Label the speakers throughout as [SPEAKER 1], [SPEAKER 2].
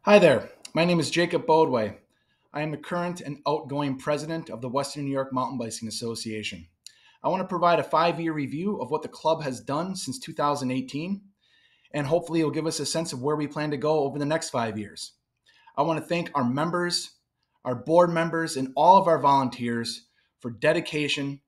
[SPEAKER 1] Hi there, my name is Jacob Bodway. I am the current and outgoing president of the Western New York Mountain Biking Association. I want to provide a 5-year review of what the club has done since 2018, and hopefully it'll give us a sense of where we plan to go over the next 5 years. I want to thank our members, our board members, and all of our volunteers for dedication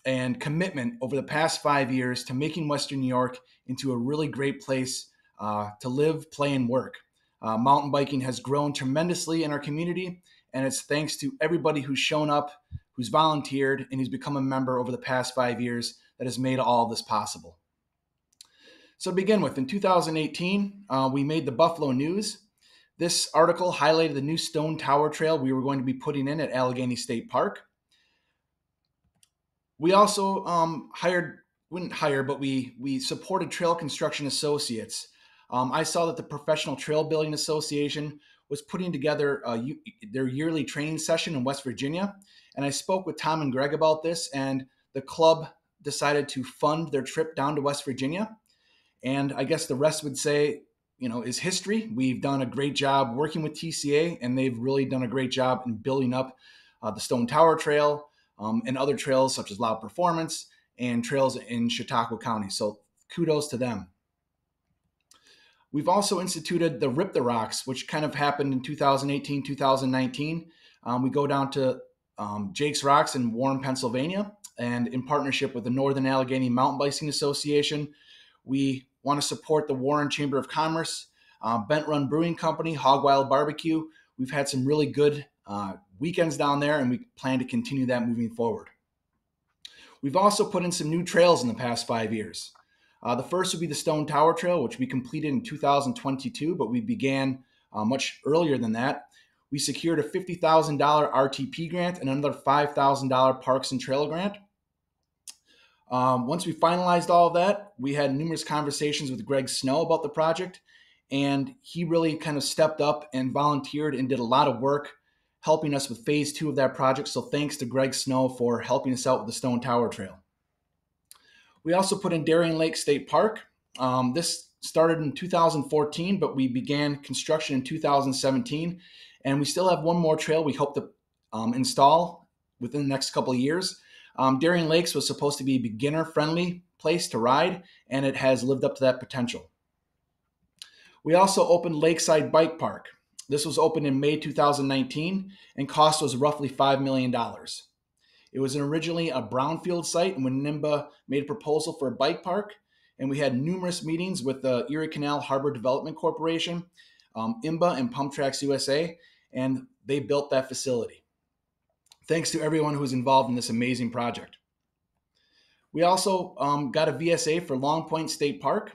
[SPEAKER 1] and commitment over the past 5 years to making Western New York into a really great place to live, play, and work. Mountain biking has grown tremendously in our community, and it's thanks to everybody who's shown up, who's volunteered, and who's become a member over the past 5 years that has made all of this possible. So, to begin with, in 2018, we made the Buffalo News. This article highlighted the new Stone Tower Trail we were going to be putting in at Allegheny State Park. We also we supported Trail Construction Associates. I saw that the Professional Trail Building Association was putting together their yearly training session in West Virginia. And I spoke with Tom and Greg about this, and the club decided to fund their trip down to West Virginia. And I guess the rest would say, is history. We've done a great job working with TCA, and they've really done a great job in building up the Stone Tower Trail and other trails such as Loud Performance and trails in Chautauqua County. So kudos to them. We've also instituted the Rip the Rocks, which kind of happened in 2018, 2019. We go down to Jake's Rocks in Warren, Pennsylvania, and in partnership with the Northern Allegheny Mountain Biking Association, we want to support the Warren Chamber of Commerce, Bent Run Brewing Company, Hog Wild Barbecue. We've had some really good weekends down there, and we plan to continue that moving forward. We've also put in some new trails in the past 5 years. The first would be the Stone Tower Trail, which we completed in 2022, but we began much earlier than that. We secured a $50,000 RTP grant and another $5,000 Parks and Trail grant. Once we finalized all of that, we had numerous conversations with Greg Snow about the project, and he really kind of stepped up and volunteered and did a lot of work helping us with phase 2 of that project. So thanks to Greg Snow for helping us out with the Stone Tower Trail. We also put in Darien Lake State Park. This started in 2014, but we began construction in 2017. And we still have one more trail we hope to install within the next couple of years. Darien Lakes was supposed to be a beginner-friendly place to ride, and it has lived up to that potential. We also opened Lakeside Bike Park. This was opened in May 2019, and cost was roughly $5 million. It was originally a brownfield site, and when WNYMBA made a proposal for a bike park, and we had numerous meetings with the Erie Canal Harbor Development Corporation, WNYMBA, and Pump Tracks USA, and they built that facility. Thanks to everyone who was involved in this amazing project. We also got a VSA for Long Point State Park.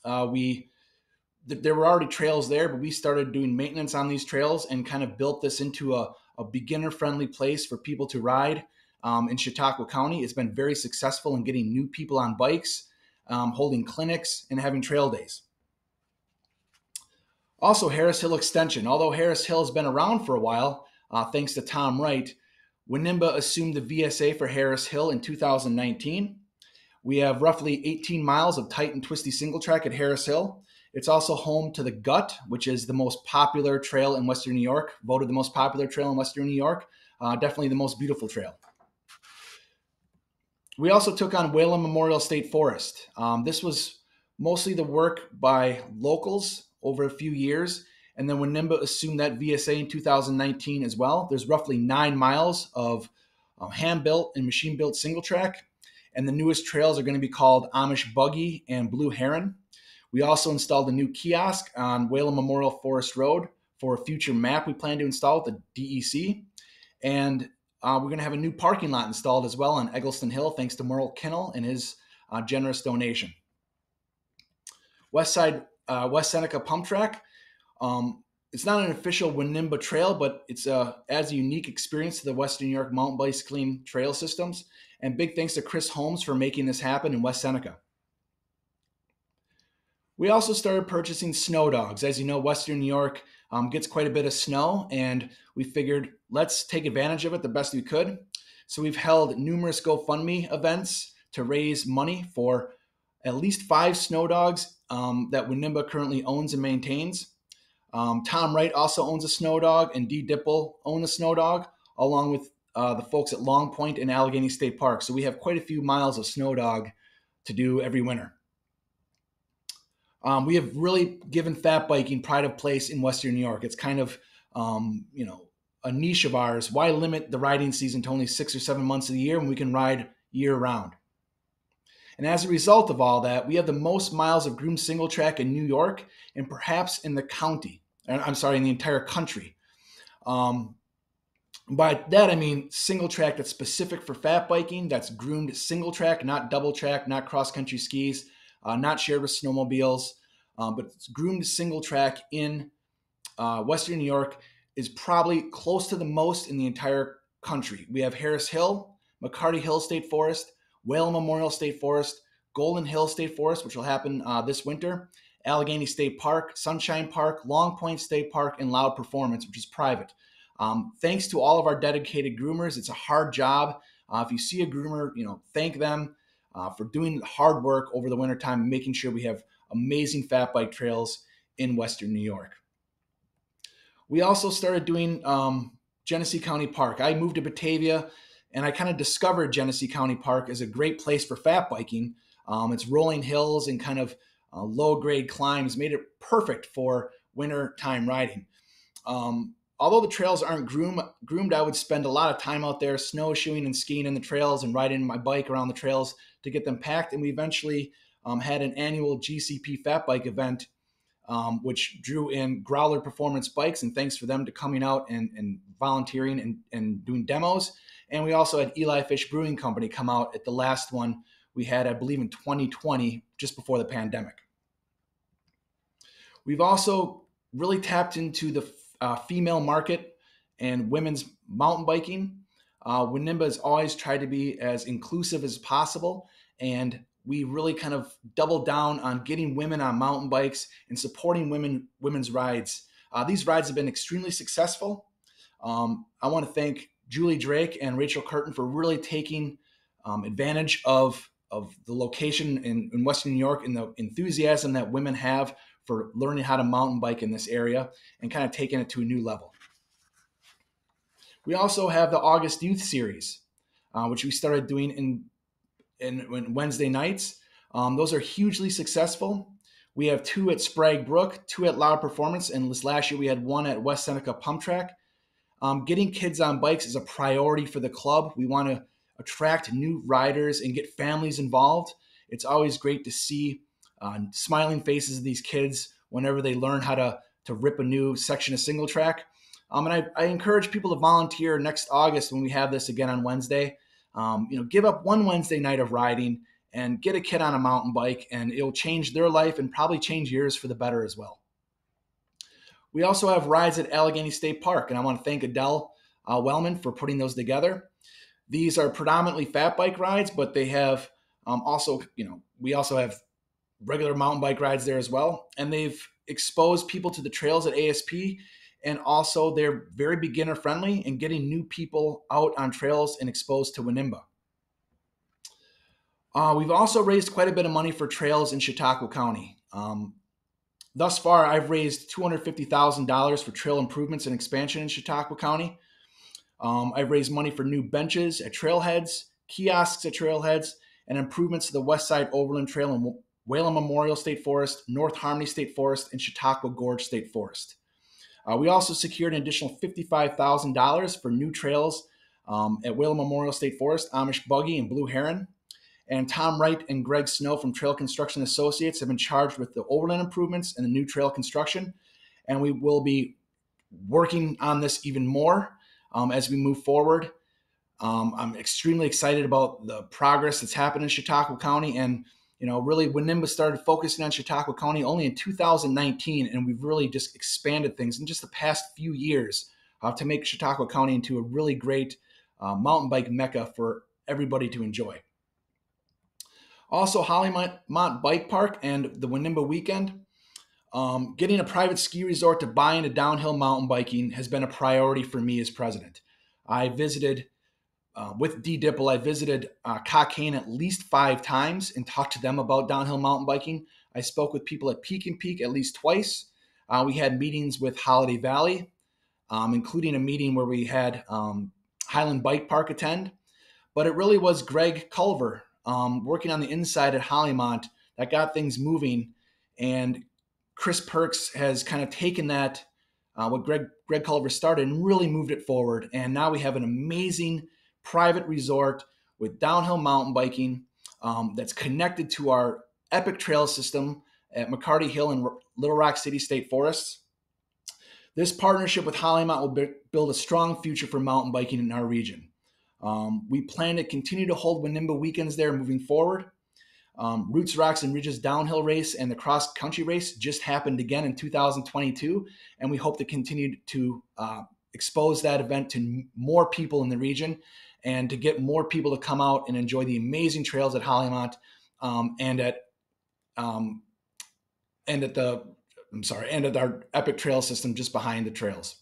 [SPEAKER 1] There were already trails there, but we started doing maintenance on these trails and kind of built this into a beginner-friendly place for people to ride in Chautauqua County. It's been very successful in getting new people on bikes, holding clinics, and having trail days. Also, Harris Hill Extension. Although Harris Hill has been around for a while, thanks to Tom Wright, WNYMBA assumed the VSA for Harris Hill in 2019. We have roughly 18 miles of tight and twisty single track at Harris Hill. It's also home to the Gut, which is the most popular trail in Western New York, voted the most popular trail in Western New York, definitely the most beautiful trail. We also took on Whalen Memorial State Forest. This was mostly the work by locals over a few years, and then when WNYMBA assumed that VSA in 2019 as well, there's roughly 9 miles of hand-built and machine-built single track, and the newest trails are going to be called Amish Buggy and Blue Heron. We also installed a new kiosk on Whalen Memorial Forest Road for a future map we plan to install with the DEC. And we're going to have a new parking lot installed as well on Eggleston Hill, thanks to Merle Kinnell and his generous donation. West Seneca Pump Track. It's not an official WNYMBA trail, but it's adds a unique experience to the Western New York mountain bicycling trail systems. And big thanks to Chris Holmes for making this happen in West Seneca. We also started purchasing snow dogs. As you know, Western New York gets quite a bit of snow, and we figured let's take advantage of it the best we could. So we've held numerous GoFundMe events to raise money for at least 5 snow dogs that WNYMBA currently owns and maintains. Tom Wright also owns a snow dog, and Dee Dipple own a snow dog, along with the folks at Long Point and Allegheny State Park. So we have quite a few miles of snow dog to do every winter. We have really given fat biking pride of place in Western New York. It's kind of, a niche of ours. Why limit the riding season to only 6 or 7 months of the year when we can ride year round? And as a result of all that, we have the most miles of groomed single track in New York and perhaps in the county. I'm sorry, in the entire country. By that, I mean single track that's specific for fat biking, that's groomed single track, not double track, not cross country skis, not shared with snowmobiles, but it's groomed single track in Western New York is probably close to the most in the entire country. We have Harris Hill, McCarty Hill State Forest, Whale Memorial State Forest, Golden Hill State Forest, which will happen this winter, Allegheny State Park, Sunshine Park, Long Point State Park, and Loud Performance, which is private. Thanks to all of our dedicated groomers. It's a hard job. If you see a groomer, thank them for doing the hard work over the wintertime and making sure we have amazing fat bike trails in Western New York. We also started doing Genesee County Park. I moved to Batavia, and I kind of discovered Genesee County Park as a great place for fat biking. It's rolling hills and kind of low-grade climbs made it perfect for wintertime riding. Although the trails aren't groomed, I would spend a lot of time out there snowshoeing and skiing in the trails and riding my bike around the trails to get them packed. And we eventually had an annual GCP Fat Bike event, which drew in Growler Performance Bikes, and thanks for them to coming out and volunteering and doing demos. And we also had Eli Fish Brewing Company come out at the last one we had, I believe, in 2020, just before the pandemic. We've also really tapped into the female market and women's mountain biking. WNYMBA has always tried to be as inclusive as possible, and we really kind of doubled down on getting women on mountain bikes and supporting women's rides. These rides have been extremely successful. I want to thank Julie Drake and Rachel Curtin for really taking advantage of the location in Western New York and the enthusiasm that women have for learning how to mountain bike in this area and kind of taking it to a new level. We also have the August Youth Series, which we started doing in Wednesday nights. Those are hugely successful. We have 2 at Sprague Brook, 2 at Loud Performance, and this last year we had 1 at West Seneca Pump Track. Getting kids on bikes is a priority for the club. We want to attract new riders and get families involved. It's always great to see smiling faces of these kids whenever they learn how to rip a new section of single track. And I encourage people to volunteer next August when we have this again on Wednesday. Give up one Wednesday night of riding and get a kid on a mountain bike, and it'll change their life and probably change yours for the better as well. We also have rides at Allegheny State Park, and I want to thank Adele Wellman for putting those together. These are predominantly fat bike rides, but they have we also have regular mountain bike rides there as well. And they've exposed people to the trails at ASP, and also they're very beginner friendly and getting new people out on trails and exposed to WNYMBA. We've also raised quite a bit of money for trails in Chautauqua County. Thus far, I've raised $250,000 for trail improvements and expansion in Chautauqua County. I've raised money for new benches at trailheads, kiosks at trailheads, and improvements to the West Side Overland Trail in Whalen Memorial State Forest, North Harmony State Forest, and Chautauqua Gorge State Forest. We also secured an additional $55,000 for new trails at Whalen Memorial State Forest, Amish Buggy, and Blue Heron. And Tom Wright and Greg Snow from Trail Construction Associates have been charged with the overland improvements and the new trail construction. And we will be working on this even more as we move forward. I'm extremely excited about the progress that's happened in Chautauqua County. And, really WNYMBA started focusing on Chautauqua County only in 2019. And we've really just expanded things in just the past few years to make Chautauqua County into a really great mountain bike mecca for everybody to enjoy. Also, Hollymont Bike Park and the WNYMBA weekend. Getting a private ski resort to buy into downhill mountain biking has been a priority for me as president. I visited, with Dee Dipple, I visited Cockayne at least 5 times and talked to them about downhill mountain biking. I spoke with people at Peak and Peak at least twice. We had meetings with Holiday Valley, including a meeting where we had Highland Bike Park attend. But it really was Greg Culver working on the inside at Hollymont that got things moving. And Chris Perks has kind of taken that, what Greg Culver started, and really moved it forward. And now we have an amazing private resort with downhill mountain biking that's connected to our epic trail system at McCarty Hill and Little Rock City State Forests. This partnership with Hollymont will build a strong future for mountain biking in our region. We plan to continue to hold WNYMBA weekends there moving forward. Roots, Rocks, and Ridges downhill race and the cross country race just happened again in 2022, and we hope to continue to expose that event to more people in the region and to get more people to come out and enjoy the amazing trails at Hollymont and at our epic trail system just behind the trails.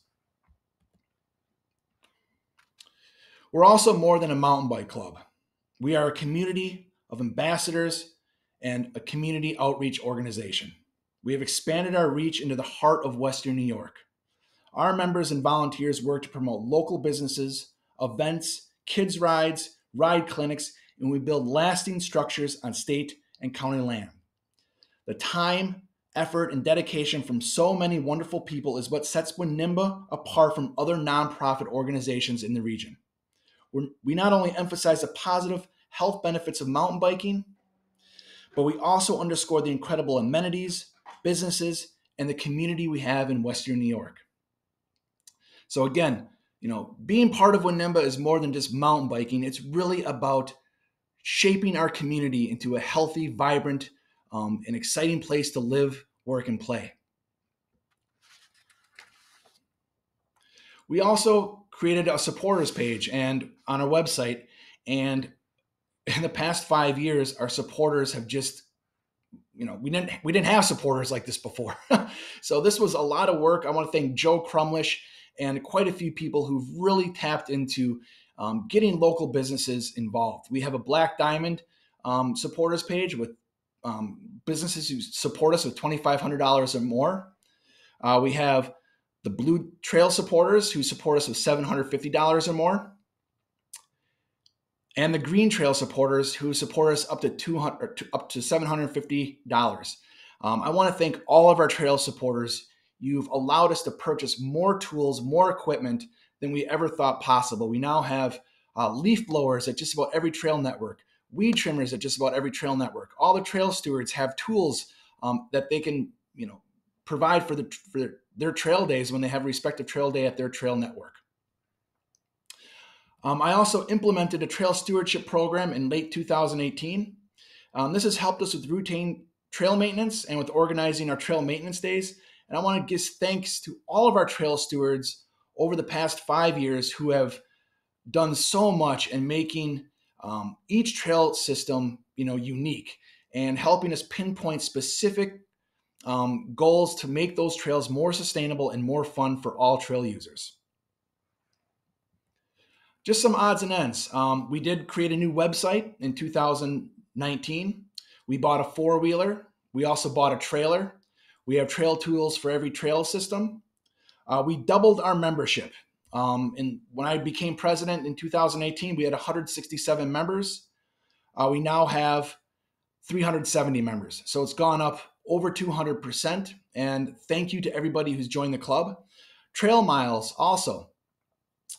[SPEAKER 1] We're also more than a mountain bike club. We are a community of ambassadors and a community outreach organization. We have expanded our reach into the heart of Western New York. Our members and volunteers work to promote local businesses, events, kids' rides, ride clinics, and we build lasting structures on state and county land. The time, effort, and dedication from so many wonderful people is what sets WNYMBA apart from other nonprofit organizations in the region. We not only emphasize the positive health benefits of mountain biking, but we also underscore the incredible amenities, businesses, and the community we have in Western New York. So again, being part of WNYMBA is more than just mountain biking. It's really about shaping our community into a healthy, vibrant, and exciting place to live, work, and play. We also created a supporters page and on our website, and in the past 5 years, our supporters have just, we didn't have supporters like this before. So this was a lot of work. I want to thank Joe Crumlish and quite a few people who've really tapped into getting local businesses involved. We have a Black Diamond supporters page with businesses who support us with $2,500 or more. We have the Blue Trail supporters who support us with $750 or more, and the Green Trail supporters who support us up to $750. I want to thank all of our trail supporters. You've allowed us to purchase more tools, more equipment than we ever thought possible. We now have leaf blowers at just about every trail network, weed trimmers at just about every trail network. All the trail stewards have tools that they can, provide for their trail days when they have respective trail day at their trail network. I also implemented a trail stewardship program in late 2018. This has helped us with routine trail maintenance and with organizing our trail maintenance days. And I want to give thanks to all of our trail stewards over the past 5 years who have done so much in making each trail system, unique and helping us pinpoint specific goals to make those trails more sustainable and more fun for all trail users. Just some odds and ends. We did create a new website in 2019. We bought a four-wheeler. We also bought a trailer. We have trail tools for every trail system. We doubled our membership. And when I became president in 2018, we had 167 members. We now have 370 members. So it's gone up over 200%. And thank you to everybody who's joined the club. Trail miles also.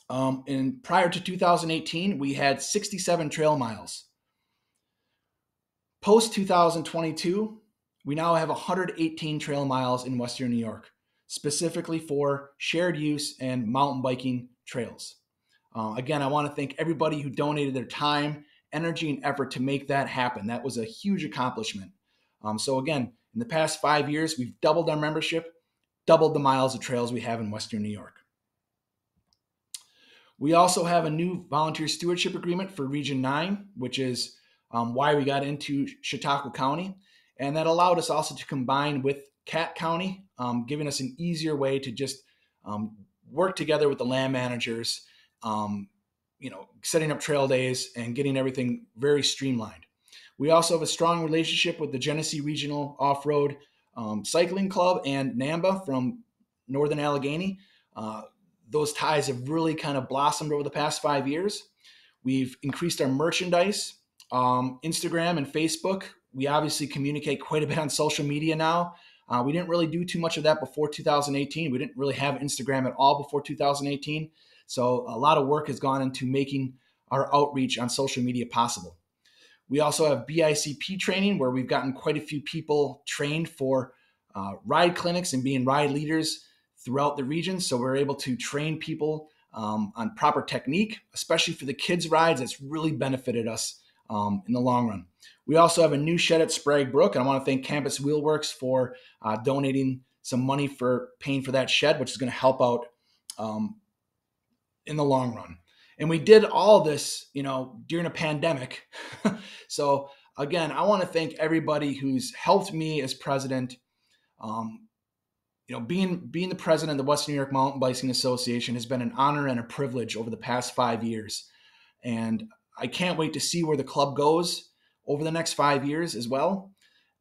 [SPEAKER 1] Prior to 2018, we had 67 trail miles. Post 2022, we now have 118 trail miles in Western New York, specifically for shared use and mountain biking trails. Again, I want to thank everybody who donated their time, energy, and effort to make that happen. That was a huge accomplishment. So again, in the past 5 years, we've doubled our membership, doubled the miles of trails we have in Western New York. We also have a new volunteer stewardship agreement for Region 9, which is why we got into Chautauqua County. And that allowed us also to combine with Cat County, giving us an easier way to just work together with the land managers, setting up trail days and getting everything very streamlined. We also have a strong relationship with the Genesee Regional Off-Road Cycling Club and NYMBA from Northern Allegheny. Those ties have really kind of blossomed over the past 5 years. We've increased our merchandise, Instagram and Facebook. We obviously communicate quite a bit on social media now. We didn't really do too much of that before 2018. We didn't really have Instagram at all before 2018. So a lot of work has gone into making our outreach on social media possible. We also have BICP training, where we've gotten quite a few people trained for ride clinics and being ride leaders throughout the region. So we're able to train people on proper technique, especially for the kids' rides. That's really benefited us in the long run. We also have a new shed at Sprague Brook, and I want to thank Campus Wheelworks for donating some money for paying for that shed, which is going to help out in the long run. And we did all this, during a pandemic. So again, I want to thank everybody who's helped me as president. Being the president of the Western New York Mountain Biking Association has been an honor and a privilege over the past 5 years. And I can't wait to see where the club goes over the next 5 years as well.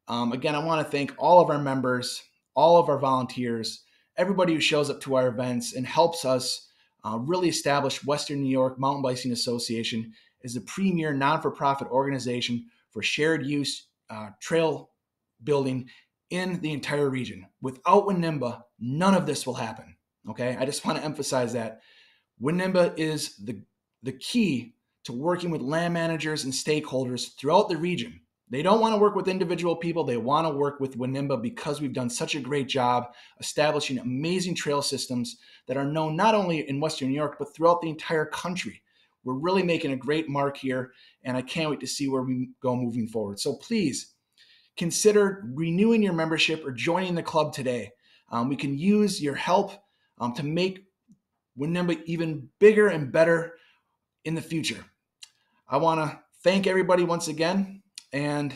[SPEAKER 1] Again, I want to thank all of our members, all of our volunteers, everybody who shows up to our events and helps us really establish Western New York Mountain Biking Association as the premier non-for-profit organization for shared use trail building in the entire region. Without WNYMBA, none of this will happen. Okay, I just want to emphasize that WNYMBA is the key to working with land managers and stakeholders throughout the region. They don't want to work with individual people. They want to work with WNYMBA because we've done such a great job establishing amazing trail systems that are known not only in Western New York, but throughout the entire country. We're really making a great mark here, and I can't wait to see where we go moving forward. So please consider renewing your membership or joining the club today. We can use your help to make WNYMBA even bigger and better in the future. I want to thank everybody once again. And,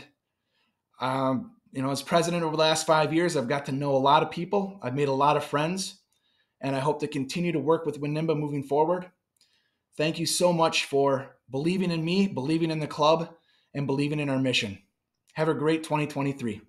[SPEAKER 1] as president over the last 5 years, I've got to know a lot of people. I've made a lot of friends, and I hope to continue to work with WNYMBA moving forward. Thank you so much for believing in me, believing in the club, and believing in our mission. Have a great 2023.